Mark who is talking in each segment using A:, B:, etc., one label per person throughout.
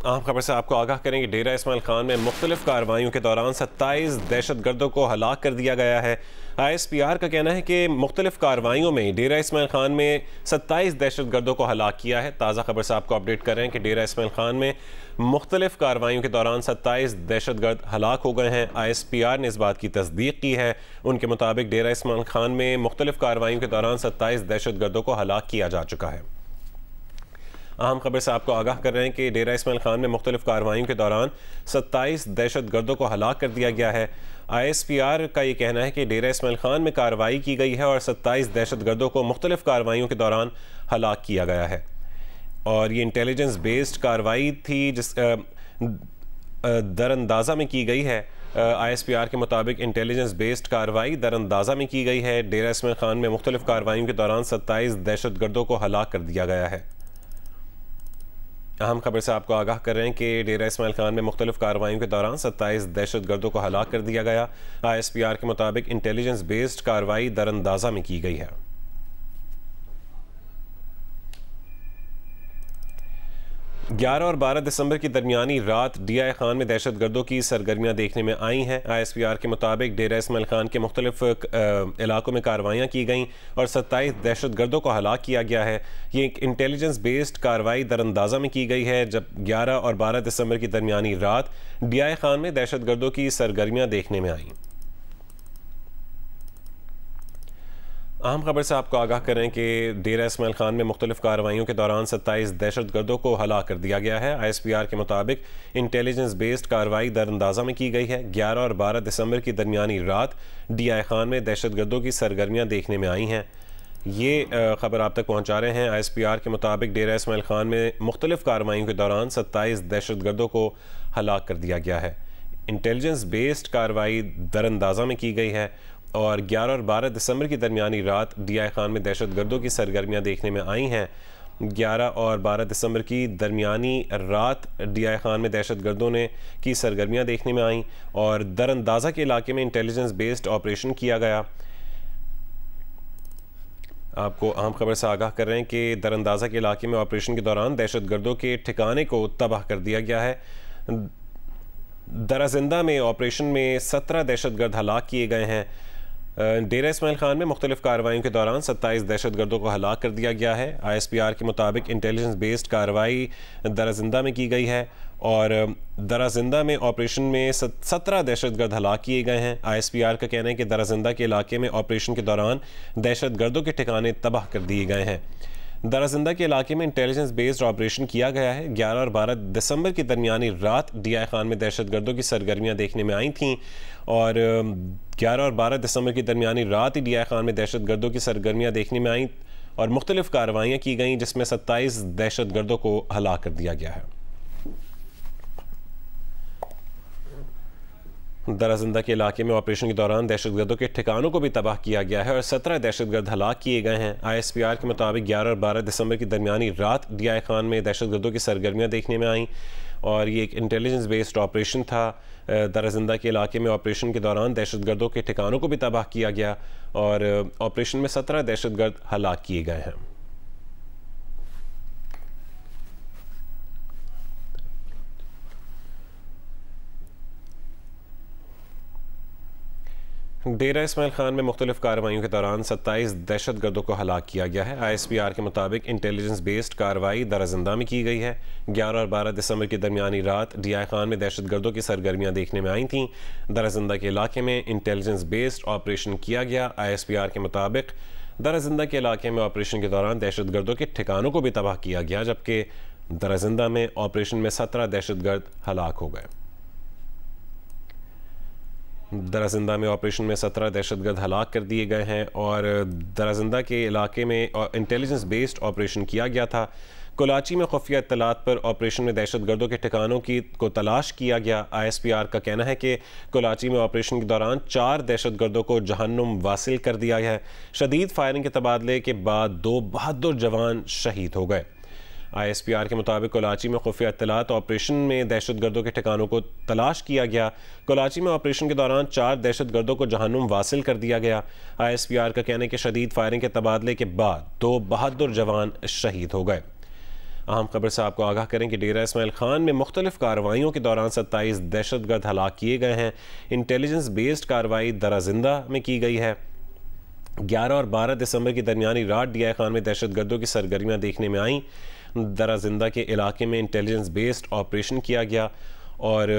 A: अहम खबर से आपको आगाह करेंगे। डेरा इस्माइल खान में मुख्तलिफ कार्रवाइयों के दौरान 27 दहशत गर्दों को हलाक कर दिया गया है। ISPR का कहना है कि मुख्तलिफ कार्रवाइयों में डेरा इस्माइल खान में 27 दहशत गर्दों को हलाक किया है। ताज़ा खबर से आपको अपडेट कर रहे हैं कि डेरा इस्माइल खान में मुख्तलिफ कार्रवाइयों के दौरान 27 दहशत गर्द हलाक हो गए हैं। ISPR ने इस बात की तस्दीक की है। उनके मुताबिक डेरा इस्माइल खान में मुख्तलिफ कार्रवाइयों के दौरान 27 दहशत गर्दों को हलाक किया जा चुका है। अहम खबर से आपको आगाह कर रहे हैं कि डेरा इस्माइल खान में मुख्तलिफ कार्रवाइयों के दौरान 27 दहशत गर्दों को हलाक कर दिया गया है। ISPR का ये कहना है कि डेरा इस्माइल खान में कार्रवाई की गई है और 27 दहशत गर्दों को मुख्तलिफ कार्रवाइयों के दौरान हलाक किया गया है। और ये इंटेलिजेंस बेस्ड कार्रवाई थी जिस दरअंदाज़ा में की गई है। ISPR के मुताबिक इंटेलिजेंस बेस्ड कार्रवाई दरअंदाज़ा में की गई है। डेरा इस्माइल खान में मुख्तलिफ कार्रवाइयों के दौरान 27 दहशत गर्दों को हलाक कर दिया गया है। अहम खबर से आपको आगाह कर रहे हैं कि डेरा इस्माइल खान में मुख्तलिफ कार्रवाइयों के दौरान 27 दहशत गर्दों को हलाक कर दिया गया। ISPR के मुताबिक इंटेलिजेंस बेस्ड कार्रवाई दरअंदाज़ा में की गई है। 11 और 12 दिसंबर की दरमियानी रात DI खान में दहशत गर्दों की सरगर्मियाँ देखने में आई हैं। ISPR के मुताबिक डेरा इस्माइल खान के मुख्तलिफ इलाकों में कार्रवाइयाँ की गईं और 27 दहशत गर्दों को हलाक किया गया है। ये एक इंटेलिजेंस बेस्ड कार्रवाई दरअंदाज़ा में की गई है जब 11 और 12 दिसंबर की दरमियानी रात DI खान में दहशत गर्दों की सरगर्मियाँ देखने में आईं। अहम खबर से आपको आगाह करें कि डेरा इस्माइल खान में मुख्तलिफ कार्रवाइयों के दौरान 27 दहशत गर्दों को हलाक कर दिया गया है। ISPR के मुताबिक इंटेलिजेंस बेस्ड कार्रवाई दरअंदाज़ा में की गई है। 11 और 12 दिसंबर की दरमियानी रात DI खान में दहशत गर्दों की सरगर्मियाँ देखने में आई हैं। ये खबर आप तक पहुँचा रहे हैं। ISPR के मुताबिक डेरा इस्माइल खान में मुख्तलिफ कार्रवाइयों के दौरान 27 दहशत गर्दों को हलाक कर दिया गया है। इंटेलिजेंस बेस्ड कार्रवाई दरअंदाज़ा में की गई है और 11 और 12 दिसंबर की दरमियानी रात DI खान में दहशत गर्दों की सरगर्मियाँ देखने में आई हैं। 11 और 12 दिसंबर की दरमियानी रात DI खान में दहशत गर्दों ने की सरगर्मियाँ देखने में आईं और दरअंदाज़ा के इलाके में इंटेलिजेंस बेस्ड ऑपरेशन किया गया। आपको अहम खबर से आगाह कर रहे हैं कि दरअंदाज़ा के इलाके में ऑपरेशन के दौरान दहशत गर्दों के ठिकाने को तबाह कर दिया गया है। दराजिंदा में ऑपरेशन में 17 दहशत गर्द हलाक किए गए हैं। डेरा इस्माइल खान में मुख्तलिफ कार्रवाइयों के दौरान 27 दहशत गर्दों को हलाक कर दिया गया है। ISPR के मुताबिक इंटेलिजेंस बेस्ड कार्रवाई दराजिंदा में की गई है और दराजिंदा में ऑपरेशन में 17 दहशत गर्द हलाक किए गए हैं। ISPR का कहना है कि दराजिंदा के इलाके में ऑपरेशन के दौरान दहशत गर्दों के ठिकाने तबाह कर दिए गए हैं। दराजिंदा के इलाके में इंटेलिजेंस बेस्ड ऑपरेशन किया गया है। 11 और 12 दिसंबर की दरमियानी रात DI खान में दहशत गर्दों की सरगर्मियाँ देखने में आई थीं और 11 और 12 दिसंबर की दरमियानी रात ही DI खान में दहशत गर्दों की सरगर्मियाँ देखने में आईं और मुख्तलिफ कार्रवाइयाँ की गईं जिसमें 27 दहशत गर्दों को हलाक कर दिया गया है। दराजिंदा के इलाके में ऑपरेशन के दौरान दहशत गर्दों के ठिकानों को भी तबाह किया गया है और 17 दहशत गर्द हलाक किए गए हैं। ISPR के मुताबिक 11 और 12 दिसंबर की दरमियानी रात DI खान में दहशत गर्दों की सरगर्मियाँ देखने में आईं और ये एक इंटेलिजेंस बेस्ड ऑपरेशन था। दराजिंदा के इलाके में ऑपरेशन के दौरान दहशत गर्दों के ठिकानों को भी तबाह किया गया और ऑपरेशन में 17 दहशत गर्द हलाक किए गए हैं। डेरा इस्माइल खान में मुख्तलिफ कार्रवाइयों के दौरान 27 दहशत गर्दों को हलाक किया गया है। ISPR के मुताबिक इंटेलिजेंस बेस्ड कार्रवाई दराजिंदा में की गई है। 11 और 12 दिसंबर की दरमियानी रात DI खान में दहशत गर्दों की सरगर्मियाँ देखने में आई थीं। दराजिंदा के इलाके में इंटेलिजेंस बेस्ड ऑपरेशन किया गया। ISPR के मुताबिक दराजिंदा के इलाके में ऑपरेशन के दौरान दहशत गर्दों के ठिकानों को भी तबाह किया गया जबकि दराजिंदा में ऑपरेशन में 17 दहशत गर्द हलाक हो गए। दराजिंदा में ऑपरेशन में 17 दहशतगर्द हलाक कर दिए गए हैं और दराजिंदा के इलाके में इंटेलिजेंस बेस्ड ऑपरेशन किया गया था। कोलाची में खुफिया इत्तलात पर ऑपरेशन में दहशत गर्दों के ठिकानों को तलाश किया गया। ISPR का कहना है कि कोलाची में ऑपरेशन के दौरान 4 दहशत गर्दों को जहन्नुम वासिल कर दिया है। शदीद फायरिंग के तबादले के बाद 2 बहादुर जवान शहीद हो गए। ISPR के मुताबिक कोलाची में खुफिया इत्तलात ऑपरेशन में दहशत गर्दों के ठिकानों को तलाश किया गया। कोलाची में ऑपरेशन के दौरान 4 दहशत गर्दों को जहन्नुम वासिल कर दिया गया। ISPR का कहना है कि शदीद फायरिंग के तबादले के बाद 2 बहादुर जवान शहीद हो गए। अहम खबर से आपको आगाह करें कि डेरा इस्माइल खान में मुख्तलिफ कार्रवाइयों के दौरान 27 दहशतगर्द हलाक किए गए हैं। इंटेलिजेंस बेस्ड कार्रवाई दराजिंदा में की गई है। 11 और 12 दिसंबर की दरमियानी रात डीआई खान में दहशतगर्दों की सरगर्मियाँ देखने में आईं। दराजिंदा के इलाके में इंटेलिजेंस बेस्ड ऑपरेशन किया गया और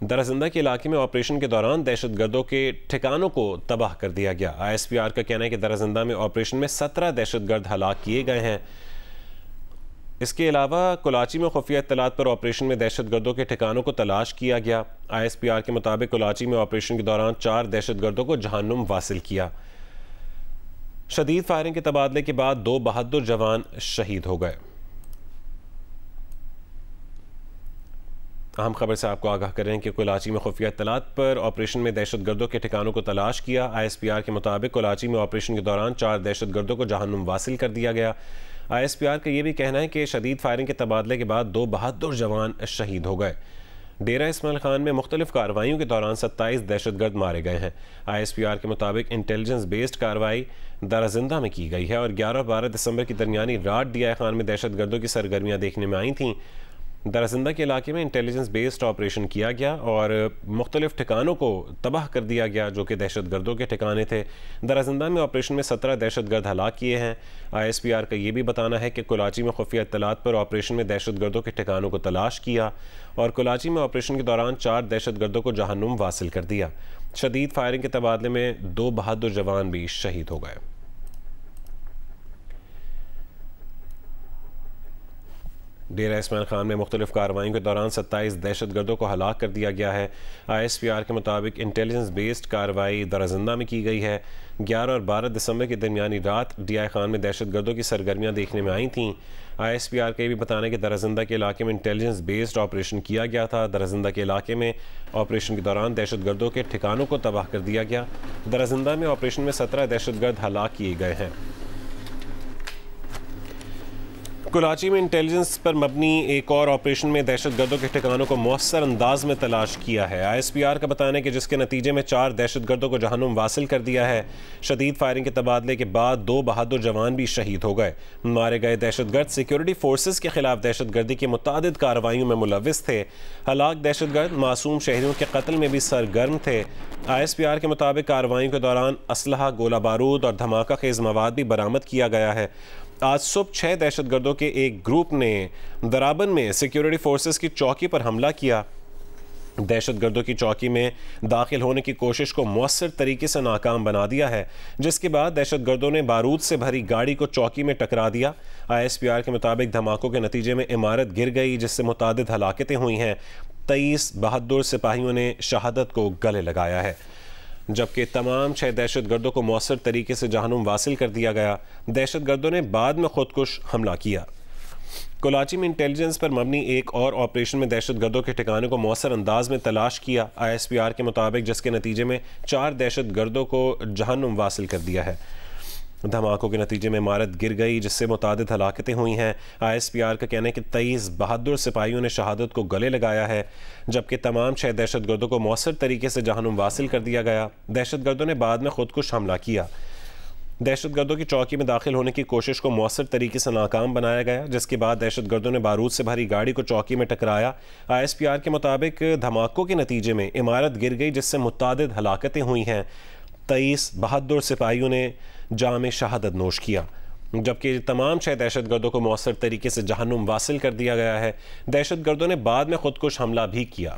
A: दराजिंदा के इलाके में ऑपरेशन के दौरान दहशतगर्दों के ठिकानों को तबाह कर दिया गया। ISPR का कहना है कि दराजिंदा में ऑपरेशन में 17 दहशतगर्द हलाक किए गए हैं। इसके अलावा कुलाची में खुफिया इत्तलात पर ऑपरेशन में दहशतगर्दों के ठिकानों को तलाश किया गया। ISPR के मुताबिक कुलाची में ऑपरेशन के दौरान 4 दहशतगर्दों को जहन्नुम वासिल किया। शदीद फायरिंग के तबादले के बाद 2 बहादुर जवान शहीद हो गए। अहम खबर से आपको आगाह करें कि कुलाची में खुफिया इत्तलात पर ऑपरेशन में दहशतगर्दों के ठिकानों को तलाश किया। ISPR के मुताबिक कुलाची में ऑपरेशन के दौरान 4 दहशतगर्दों को जहन्नुम वासिल कर दिया गया। ISPR का यह भी कहना है कि शदीद फायरिंग के तबादले के बाद 2 बहादुर जवान शहीद हो गए। डेरा इस्माइल खान में मुख्तलिफ कार्रवाइयों के दौरान 27 दहशतगर्द मारे गए हैं। ISPR के मुताबिक इंटेलिजेंस बेस्ड कार्रवाई दराजिंदा में की गई है और 11 और 12 दिसंबर की दरमियानी रात डीआई खान में दहशतगर्दों की सरगर्मियाँ देखने में आई थीं। दराजिंदा के इलाके में इंटेलिजेंस बेस्ड ऑपरेशन किया गया और मुख्तलिफ ठिकानों को तबाह कर दिया गया जो कि दहशतगर्दों के ठिकाने थे। दराजिंदा में ऑपरेशन में 17 दहशतगर्द हलाक किए हैं। ISPR का ये भी बताना है कि कुलाची में खुफिया इत्तलात पर ऑपरेशन में दहशतगर्दों के ठिकानों को तलाश किया और कुलाची में ऑपरेशन के दौरान 4 दहशतगर्दों को जहन्नुम वासिल कर दिया। शदीद फायरिंग के तबादले में 2 बहादुर जवान भी शहीद हो गए। डेरा इस्माइल खान में मुख्तलिफ कार्रवाइयों के दौरान 27 दहशतगर्दों को हलाक कर दिया गया है। ISPR के मुताबिक इंटेलिजेंस बेस्ड कार्रवाई दराजिंदा में की गई है। 11 और 12 दिसंबर की दरमियानी रात डीआई खान में दहशतगर्दों की सरगर्मियाँ देखने में आई थीं। ISPR का ये भी बताना है कि दराजिंदा के इलाके में इंटेलिजेंस बेस्ड ऑपरेशन किया गया था। दराजिंदा के इलाके में ऑपरेशन के दौरान दहशतगर्दों के ठिकानों को तबाह कर दिया गया। दराजिंदा में ऑपरेशन में 17 दहशतगर्द हलाक किए गए हैं। कुलाची में इंटेलिजेंस पर मबनी एक और ऑपरेशन में दहशतगर्दों के ठिकानों को मौसर अंदाज में तलाश किया है। ISPR का बताना है कि जिसके नतीजे में 4 दहशतगर्दों को जहन्नुम वासिल कर दिया है। शदीद फायरिंग के तबादले के बाद 2 बहादुर जवान भी शहीद हो गए। मारे गए दहशतगर्द सिक्योरिटी फोर्सेस के खिलाफ दहशतगर्दी की मुतादिद कार्रवाइयों में मुलविस थे। हलाक दहशतगर्द मासूम शहरियों के कत्ल में भी सरगर्म थे। ISPR के मुताबिक कार्रवाइयों के दौरान असलहा, गोला बारूद और धमाका खेज मवाद भी बरामद किया गया है। आज सुबह 6 दहशतगर्दों के एक ग्रुप ने दराबन में सिक्योरिटी फोर्सेस की चौकी पर हमला किया। दहशतगर्दों की चौकी में दाखिल होने की कोशिश को मौसर तरीके से नाकाम बना दिया है, जिसके बाद दहशतगर्दों ने बारूद से भरी गाड़ी को चौकी में टकरा दिया। ISPR के मुताबिक धमाकों के नतीजे में इमारत गिर गई, जिससे मुतादिद हलाकतें हुई हैं। 23 बहादुर सिपाहियों ने शहादत को गले लगाया है, जबकि तमाम 6 दहशतगर्दों को मौसर तरीके से जहन्नुम वासिल कर दिया गया। दहशतगर्दों ने बाद में खुदकुश हमला किया। कुलाची में इंटेलिजेंस पर मबनी एक और ऑपरेशन में दहशतगर्दों के ठिकाने को मौसर अंदाज में तलाश किया। ISPR के मुताबिक जिसके नतीजे में 4 दहशतगर्दों को जहन्नुम वासिल कर दिया है। धमाकों के नतीजे में इमारत गिर गई, जिससे मुतादिद हलाकतें हुई हैं। ISPR का कहना है कि 23 बहादुर सिपाहियों ने शहादत को गले लगाया है, जबकि तमाम 6 दहशतगर्दों को मौसर तरीके से जहन्नुम वासिल कर दिया गया। दहशतगर्दों ने बाद में खुदकुश हमला किया। दहशतगर्दों की चौकी में दाखिल होने की कोशिश को मौसर तरीके से नाकाम बनाया गया, जिसके बाद दहशतगर्दों ने बारूद से भरी गाड़ी को चौकी में टकराया। ISPR के मुताबिक धमाकों के नतीजे में इमारत गिर गई, जिससे मुतादिद हलाकतें हुई हैं। 23 बहादुर सिपाहियों ने जाम शहादत नोश किया, जबकि तमाम 6 दहशतगर्दों को मौसर तरीके से जहन्नुम वासिल कर दिया गया है। दहशतगर्दों ने बाद में खुदकुश हमला भी किया।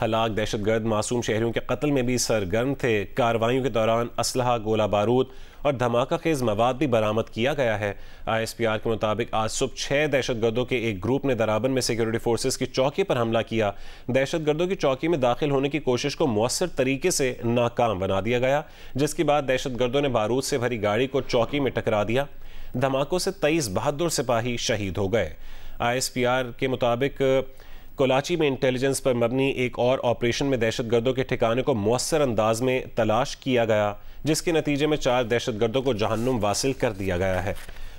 A: हलाक दहशतगर्द मासूम शहरियों के कत्ल में भी सरगर्म थे। कार्रवाइयों के दौरान असलहा, गोला बारूद और धमाका खेज मवाद भी बरामद किया गया है। ISPR के मुताबिक आज सुबह 6 दहशतगर्दों के एक ग्रुप ने दराबन में सिक्योरिटी फोर्सेस की चौकी पर हमला किया। दहशतगर्दों की चौकी में दाखिल होने की कोशिश को मौसर तरीके से नाकाम बना दिया गया, जिसके बाद दहशतगर्दों ने बारूद से भरी गाड़ी को चौकी में टकरा दिया। धमाकों से 23 बहादुर सिपाही शहीद हो गए। ISPR के मुताबिक कुलाची में इंटेलिजेंस पर मबनी एक और ऑपरेशन में दहशतगर्दों के ठिकाने को मौसर अंदाज में तलाश किया गया, जिसके नतीजे में 4 दहशतगर्दों को जहन्नुम वासिल कर दिया गया है।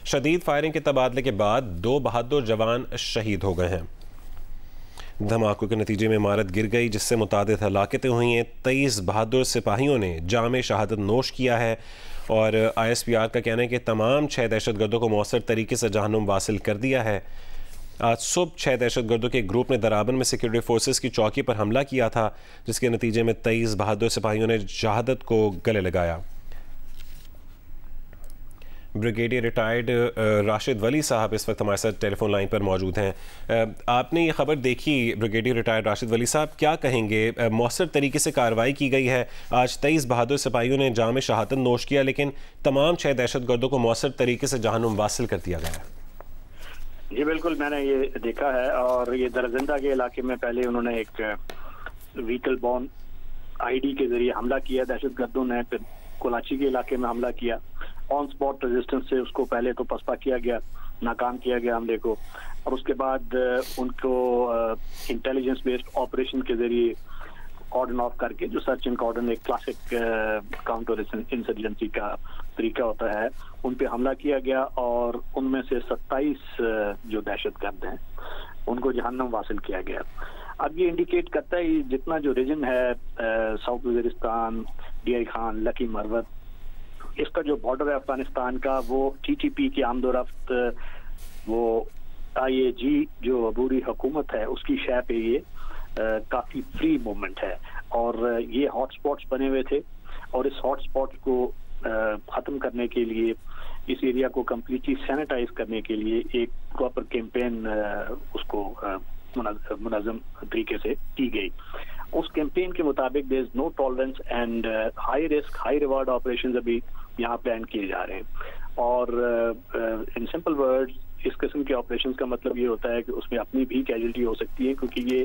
A: शदीद फायरिंग के तबादले के बाद 2 बहादुर जवान शहीद हो गए हैं। धमाकों के नतीजे में इमारत गिर गई, जिससे मुतादिद हलाकतें हुई हैं। 23 बहादुर सिपाहियों ने जाम शहादत नोश किया है और ISPR का कहना है कि तमाम 6 दहशतगर्दों को मौसर तरीके से जहन्नुम वासिल कर दिया है। आज सुबह 6 दहशतगर्दों के एक ग्रुप ने दराबन में सिक्योरिटी फोर्सेस की चौकी पर हमला किया था, जिसके नतीजे में 23 बहादुर सिपाहियों ने शहादत को गले लगाया। ब्रिगेडियर रिटायर्ड राशिद वली साहब इस वक्त हमारे साथ टेलीफोन लाइन पर मौजूद हैं। आपने ये खबर देखी, ब्रिगेडियर रिटायर्ड राशिद वली साहब, क्या कहेंगे? मौसर तरीके से कार्रवाई की गई है, आज 23 बहादुर सिपाहियों ने जाम शहादत नोश किया, लेकिन तमाम 6 दहशतगर्दों को मौसर तरीके से जहन्नुम वासिल कर दिया गया है।
B: जी बिल्कुल, मैंने ये देखा है। और ये दरजिंदा के इलाके में पहले उन्होंने एक व्हीकल बॉर्न आईडी के जरिए हमला किया दहशतगर्दों ने, फिर कोलाची के इलाके में हमला किया। ऑन स्पॉट रेजिस्टेंस से उसको पहले तो पसपा किया गया, नाकाम किया गया हमले को, और उसके बाद उनको इंटेलिजेंस बेस्ड ऑपरेशन के जरिए कॉर्डन ऑफ करके, जो सर्च एंड कॉर्डन एक क्लासिक काउंटर इंसर्जेंसी का तरीका होता है, उन पे हमला किया गया और उनमें से 27 जो दहशतगर्द हैं उनको जहन्नम वासिल किया गया। अब ये इंडिकेट करता है जितना जो रीजन है south Waziristan, DI Khan, lucky Marwat, इसका जो बॉर्डर है अफगानिस्तान का, वो TTP की आमदोरफ्त, वो IAG जो अबूरी हुकूमत है उसकी शय पे ये काफी फ्री मूवमेंट है। और ये हॉटस्पॉट्स बने हुए थे और इस हॉटस्पॉट को खत्म करने के लिए, इस एरिया को कम्प्लीटली सैनिटाइज करने के लिए एक प्रॉपर कैंपेन उसको मुनज़्ज़म तरीके से की गई। उस कैंपेन के मुताबिक there is no tolerance and high risk high reward operations अभी यहाँ प्लान किए जा रहे हैं। और इन सिंपल वर्ड्स, इस किस्म के ऑपरेशंस का मतलब ये होता है कि उसमें अपनी भी कैजुअल्टी हो सकती है, क्योंकि ये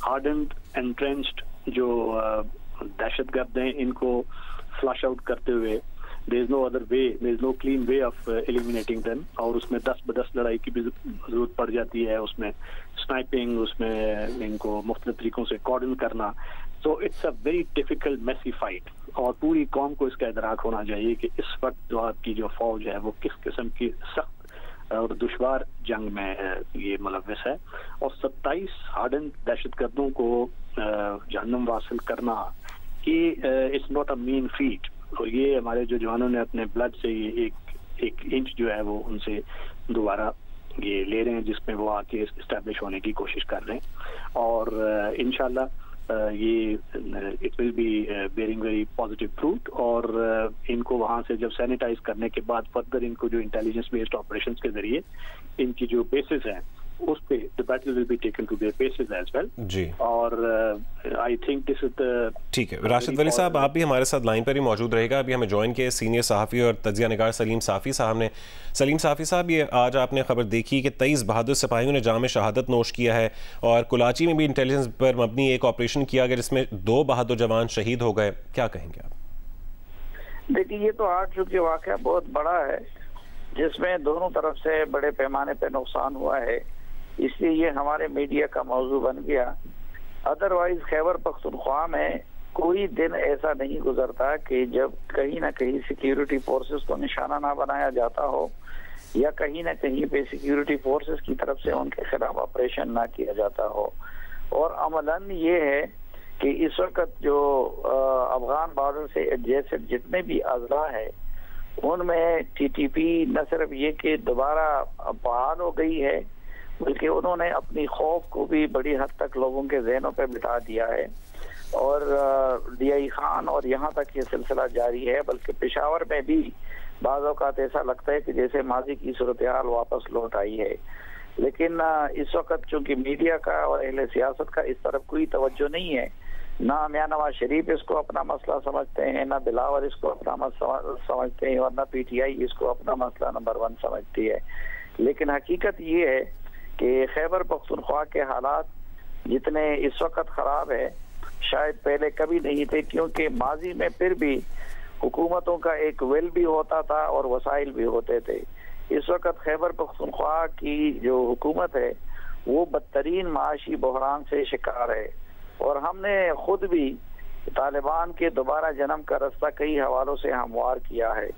B: हार्डन्ड एंट्रेंच्ड जो दहशतगर्द हैं इनको फ्लश आउट करते हुए there is no other way, there is no clean way of eliminating them। और उसमें 10 ब 10 लड़ाई की भी जरूरत पड़ जाती है, उसमें स्नाइपिंग, उसमें इनको मुख्तलिफ तरीकों से कॉर्डन करना। तो it's a very difficult messy fight, और पूरी कौम को इसका इदराक होना चाहिए कि इस वक्त जो आपकी जो फौज है वो किस किस्म की सख्त और दुश्वार जंग में ये मुलव्वस है। और 27 हार्डन दहशतगर्दों को जहन्नुम वासिल करना कि it's not a mean feet. और ये हमारे जो जवानों ने अपने ब्लड से ये एक इंच जो है वो उनसे दोबारा ये ले रहे हैं, जिसमें वो आके इस्टेब्लिश होने की कोशिश कर रहे हैं। और इंशाल्लाह ये it will be bearing very positive fruit. और इनको वहां से जब सैनिटाइज करने के बाद फर्दर इनको जो इंटेलिजेंस बेस्ड ऑपरेशंस के जरिए इनकी जो बेसिस हैं उस पे the battle will be taken to their basis as well जी। और I think this is the ठीक है। राशिद वली साहब, आप भी हमारे साथ लाइन पर ही मौजूद रहेगा। अभी हमें ज्वाइन किए सीनियर सहाफ़ी और तजिया निगार सलीम साफ़ी साहब ने। सलीम साफ़ी साहब, ये आज आपने खबर देखी कि 23 बहादुर सिपाहियों ने जाम शहादत नोश किया है, और कुलाची में भी इंटेलिजेंस पर मबनी एक ऑपरेशन किया गया जिसमें 2 बहादुर जवान शहीद हो गए। क्या कहेंगे आप?
C: देखिए, ये तो आज चूंकि वाक़या बहुत बड़ा है जिसमें दोनों तरफ से बड़े पैमाने पर नुकसान हुआ है, इसलिए ये हमारे मीडिया का मौजू बन गया। अदरवाइज खैबर पख्तूनख्वा में कोई दिन ऐसा नहीं गुजरता कि जब कहीं ना कहीं सिक्योरिटी फोर्सेस को निशाना ना बनाया जाता हो, या कहीं ना कहीं पे सिक्योरिटी फोर्सेस की तरफ से उनके खिलाफ ऑपरेशन ना किया जाता हो। और अमलन ये है कि इस वक्त जो अफगान बॉर्डर से एडजेसेंट जितने भी अजला है उनमें TTP न सिर्फ ये कि दोबारा बहाल हो गई है, बल्कि उन्होंने अपनी खौफ को भी बड़ी हद तक लोगों के जहनों पे बिठा दिया है। और DI खान और यहाँ तक ये सिलसिला जारी है, बल्कि पेशावर में भी बाज़ औक़ात ऐसा लगता है कि जैसे माजी की सूरत हाल वापस लौट आई है। लेकिन इस वक्त चूंकि मीडिया का और अहले सियासत का इस तरफ कोई तवज्जो नहीं है, ना मियां नवाज शरीफ इसको अपना मसला समझते हैं, ना बिलावल इसको अपना मसला समझते हैं, और ना PTI इसको अपना मसला नंबर 1 समझती है। लेकिन हकीकत ये है कि खैबर पख्तूनख्वा के हालात जितने इस वक्त खराब है शायद पहले कभी नहीं थे, क्योंकि माजी में फिर भी हुकूमतों का एक विल भी होता था और वसाइल भी होते थे। इस वक्त खैबर पख्तूनख्वा की जो हुकूमत है वो बदतरीन माशी बहरान से शिकार है, और हमने खुद भी तालिबान के दोबारा जन्म का रास्ता कई हवालों से हमवार किया है।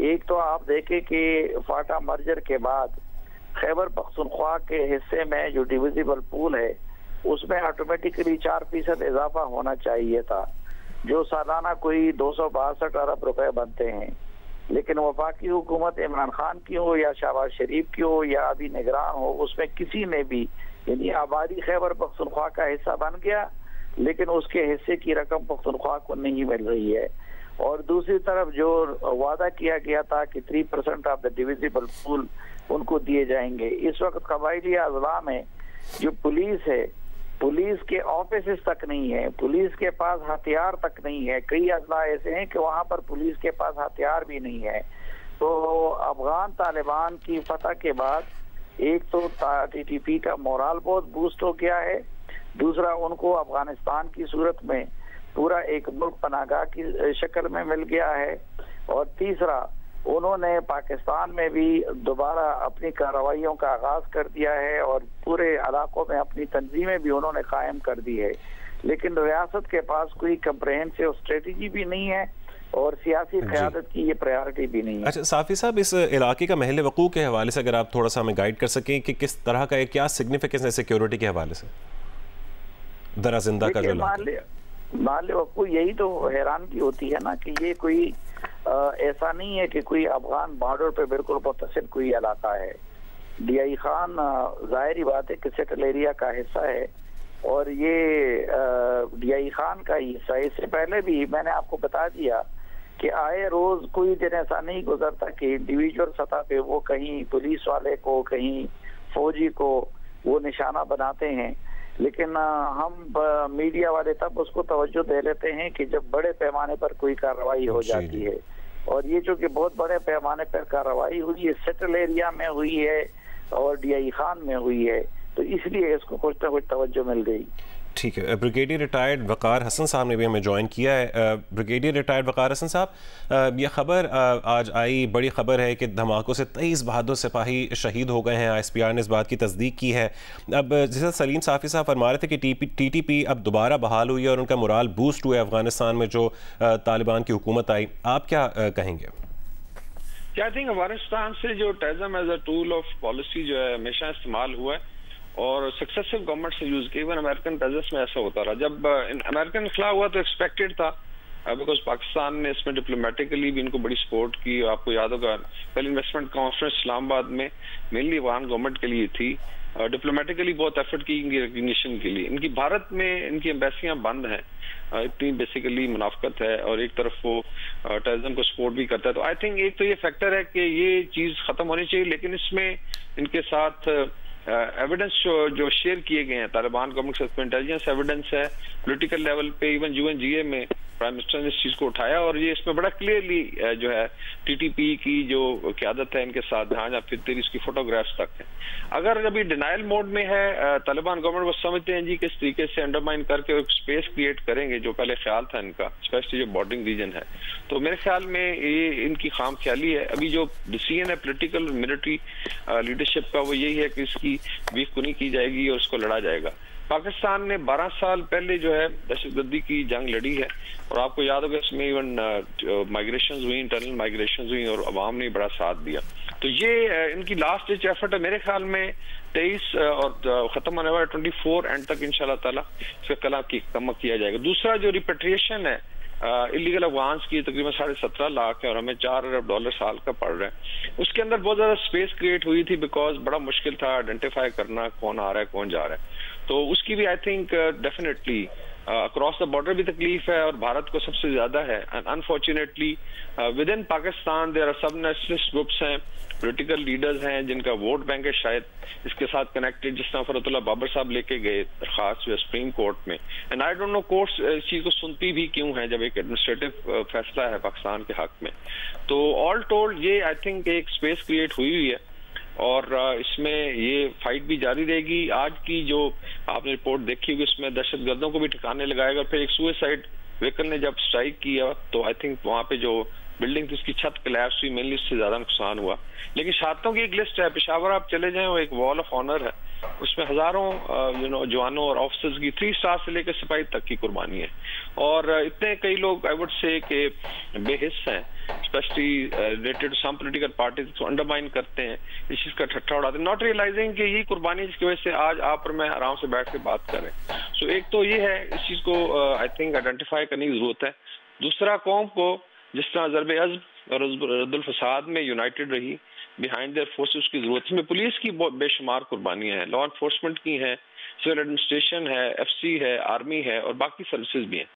C: एक तो आप देखें कि फाटा मर्जर के बाद खैबर पख्तूनख्वा के हिस्से में जो डिविजिबल पूल है उसमें ऑटोमेटिकली 4% इजाफा होना चाहिए था, जो सालाना कोई 262 अरब रुपए बनते हैं। लेकिन वफाकी हुकूमत इमरान खान की हो या शहबाज शरीफ की हो या अभी निगरान हो, उसमें किसी ने भी, यानी आबादी खैबर पख्तूनख्वा का हिस्सा बन गया लेकिन उसके हिस्से की रकम पख्तूनख्वा को नहीं मिल रही है। और दूसरी तरफ जो वादा किया गया था कि 3% ऑफ द डिविजिबल पूल उनको दिए जाएंगे, इस वक्त कबायली अजला में जो पुलिस है, पुलिस के ऑफिस तक नहीं है, पुलिस के पास हथियार तक नहीं है। कई अजला ऐसे हैं कि वहाँ पर पुलिस के पास हथियार भी नहीं है। तो अफगान तालिबान की फतह के बाद एक तो TTP का मोराल बहुत बूस्ट हो गया है, दूसरा उनको अफगानिस्तान की सूरत में पूरा एक मुल्क पनाहगाह की शक्ल में मिल गया है, और तीसरा उन्होंने पाकिस्तान में भी दोबारा अपनी कार्रवाइयों का आगाज कर दिया है और पूरे इलाकों में अपनी तंजीमें भी उन्होंने कायम कर दी है। लेकिन रियासत के पास कोई कंप्रहेंसिव स्ट्रेटजी भी नहीं है और सियासी क़यादत की ये प्रायोरिटी भी नहीं है।
A: अच्छा साफ़ी साहब, इस इलाके का महल वक़ूअ के हवाले से अगर आप थोड़ा सा हमें गाइड कर सकें कि किस तरह का है, क्या सिग्निफिकेंस है सिक्योरिटी के हवाले से दराजिंदा का जो
C: महल वक़ूअ, यही तो हैरानगी होती है ना कि ये कोई ऐसा नहीं है कि कोई अफगान बॉर्डर पे बिल्कुल मुत्तसिल कोई इलाका है। DI खान जाहिर बात है कि सेटल एरिया का हिस्सा है और ये DI खान का हिस्सा। इससे पहले भी मैंने आपको बता दिया कि आए रोज कोई दिन ऐसा नहीं गुजरता कि इंडिविजुअल सतह पे वो कहीं पुलिस वाले को, कहीं फौजी को वो निशाना बनाते हैं, लेकिन हम मीडिया वाले तब उसको तवज्जो दे लेते हैं कि जब बड़े पैमाने पर कोई कार्रवाई हो जाती है। और ये जो कि बहुत बड़े पैमाने पर कार्रवाई हुई है, सेटल एरिया में हुई है और DI खान में हुई है, तो इसलिए इसको कुछ ना कुछ तवज्जो मिल गई।
A: ठीक है, ब्रिगेडियर रिटायर्ड वक़ार हसन साहब ने भी हमें ज्वाइन किया है। ब्रिगेडियर रिटायर्ड वक़ार हसन साहब, ये खबर आज आई, बड़ी खबर है कि धमाकों से 23 बहादुर सिपाही शहीद हो गए हैं। ISPR ने इस बात की तस्दीक की है। अब जैसा सलीम साफ़ी साहब फरमा रहे थे कि TTP अब दोबारा बहाल हुई है और उनका मोराल बूस्ट हुआ है अफगानिस्तान में जो तालिबान की हुकूमत आई, आप क्या कहेंगे?
D: आई थिंक अफगानिस्तान से जो terrorism as a tool of policy जो है हमेशा इस्तेमाल हुआ है और सक्सेसिव गवर्नमेंट से यूज किया। इवन अमेरिकन प्रेजेंस में ऐसा होता रहा। जब अमेरिकन खिला हुआ तो एक्सपेक्टेड था, बिकॉज पाकिस्तान ने इसमें डिप्लोमेटिकली भी इनको बड़ी सपोर्ट की। आपको याद होगा पहले इन्वेस्टमेंट कॉन्फ्रेंस इस्लामाबाद में मेनली अफगान गवर्नमेंट के लिए थी, डिप्लोमेटिकली बहुत एफर्ट की इनकी रिकग्निशन के लिए। इनकी भारत में इनकी एम्बेसियां बंद हैं, इतनी बेसिकली मुनाफकत है, और एक तरफ वो टेररिज्म को सपोर्ट भी करता है। तो आई थिंक एक तो ये फैक्टर है कि ये चीज खत्म होनी चाहिए, लेकिन इसमें इनके साथ एविडेंस जो शेयर किए गए हैं तालिबान गवर्नमेंट के साथ, इंटेलिजेंस एविडेंस है पॉलिटिकल लेवल पे, इवन UNGA में प्राइम मिनिस्टर ने इस चीज को उठाया और ये इसमें बड़ा क्लियरली जो है TTP की जो क़यादत है इनके साथ, जहाँ फिर तेरी इसकी फोटोग्राफ्स तक है। अगर अभी डिनाइल मोड में है तालिबान गवर्नमेंट, वो समझते हैं जी किस तरीके से अंडरमाइन करके एक स्पेस क्रिएट करेंगे, जो पहले ख्याल था इनका, स्पेशली जो बॉर्डरिंग रीजन है। तो मेरे ख्याल में ये इनकी खाम ख्याली है। अभी जो डिसीजन है पोलिटिकल मिलिट्री लीडरशिप का वो यही है कि इसकी बेखुनी की जाएगी और इसको लड़ा जाएगा। पाकिस्तान ने 12 साल पहले जो है दहशतगर्दी की जंग लड़ी है और आपको याद होगा इसमें इवन माइग्रेशन हुई, इंटरनल माइग्रेशन हुई और अवाम ने बड़ा साथ दिया। तो ये इनकी लास्ट डिच एफर्ट है। मेरे ख्याल में 23 और खत्म होने वाला 24 एंड तक इंशाल्लाह ताला इसका कला की कम किया जाएगा। दूसरा जो रिपेट्रिएशन है इलीगल अफगान्स की तकरीबन 17.5 लाख है और हमें $4 अरब साल का पड़ रहा है। उसके अंदर बहुत ज्यादा स्पेस क्रिएट हुई थी बिकॉज बड़ा मुश्किल था आइडेंटिफाई करना कौन आ रहा है कौन जा रहा है। तो उसकी भी I think definitely across the border भी तकलीफ है और भारत को सबसे ज्यादा है। Unfortunately within Pakistan there are sub nationalist groups हैं, पॉलिटिकल लीडर्स हैं जिनका वोट बैंक है शायद इसके साथ कनेक्टेड, जिस तरह फरतुल्लाह बाबर साहब लेके गए दरखास्त सुप्रीम कोर्ट में। And I don't know courts इस चीज को सुनती भी क्यों है जब एक एडमिनिस्ट्रेटिव फैसला है पाकिस्तान के हक में। तो ऑल टोल्ड ये आई थिंक एक स्पेस क्रिएट हुई है और इसमें ये फाइट भी जारी रहेगी। आज की जो आपने रिपोर्ट देखी होगी उसमें दहशतगर्दों को भी ठिकाने लगाएगा। फिर एक सुसाइड व्हीकल ने जब स्ट्राइक किया तो आई थिंक वहां पे जो बिल्डिंग थी उसकी छत कोलैप्स हुई, मेनली उससे ज्यादा नुकसान हुआ। लेकिन शहादतों की एक लिस्ट है, पेशावर आप चले जाएं वो एक वॉल ऑफ ऑनर है, उसमें हजारों जवानों और ऑफिसर्स की 3 स्टार से लेकर सिपाही तक की कुर्बानी है। और इतने कई लोग आई वुड से के बेहिस हैं, specially related to some political parties को अंडरमाइन करते हैं, इस चीज का ठट्ठा उड़ाते हैं, नॉट रियलाइजिंग कि यही कुर्बानी जिसकी वजह से आज आप और मैं आराम से बैठ के बात कर रहे हैं। सो एक तो ये है, इस चीज को आई थिंक आइडेंटिफाई करने की जरूरत है। दूसरा, कौम को जिस तरह ज़रब अज़्म और रद्दुल फसाद में यूनाइटेड रही, बिहाइंड देयर फोर्सेस की जरूरत है। पुलिस की बहुत बेशुमार कुर्बानियां हैं, लॉ एनफोर्समेंट की हैं, सिविल एडमिनिस्ट्रेशन है, FC है, आर्मी है और बाकी सर्विसेज भी हैं।